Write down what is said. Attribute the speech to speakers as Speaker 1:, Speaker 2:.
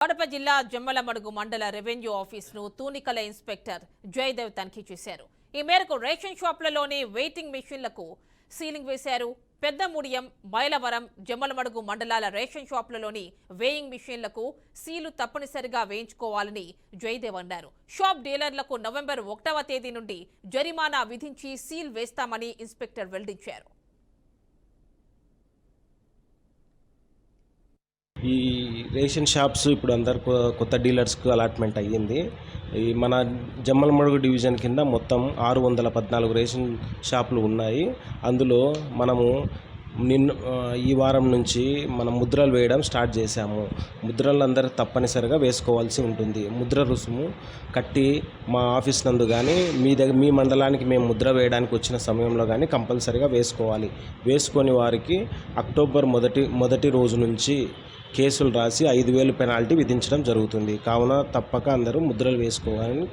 Speaker 1: కడప జిల్లా జమ్మలమడుగు మండల revenue ఆఫీసును తూనికల inspector Jayadev తనిఖీ చేశారు. ఈ మేరకు రేషన్ షాపులలోని వెయిటింగ్ మెషిన్లకు సీలింగ్ వేశారు. పెద్దముడియం, మైలవరం, జమ్మలమడుగు మండలాల రేషన్ షాపులలోని వేయింగ్ మెషిన్లకు సీలు తప్పనిసరిగా వేయించుకోవాలని జయదేవ్ అన్నారు. షాప్ డీలర్లకు నవంబర్ 1వ తేదీ నుండి జరిమానా విధించి సీల్ వేస్తామని ఇన్స్పెక్టర్ వెల్లడించారు.
Speaker 2: ఈ రేషన్ షాప్స్ ఇప్పుడు అందరు కొత్త డీలర్స్కు అలాట్మెంట్ అయ్యింది. ఈ మన జమ్మలమడుగు డివిజన్ కింద మొత్తం 614 రేషన్ షాపులు ఉన్నాయి. అందులో మనము ఈ వారం నుంచి మనం ముద్రలు వేయడం స్టార్ట్ చేశాము. ముద్రలు అందరూ తప్పనిసరిగా వేసుకోవాల్సి ఉంటుంది. ముద్ర రుసుము కట్టి మా ఆఫీస్ నందు కానీ మీ మండలానికి మేము ముద్ర వేయడానికి వచ్చిన సమయంలో కానీ కంపల్సరిగా వేసుకోవాలి. వేసుకొని వారికి అక్టోబర్ మొదటి రోజు నుంచి కేసులు రాసి 5,000 పెనాల్టీ విధించడం జరుగుతుంది. కావున తప్పక అందరూ ముద్రలు వేసుకోవాలని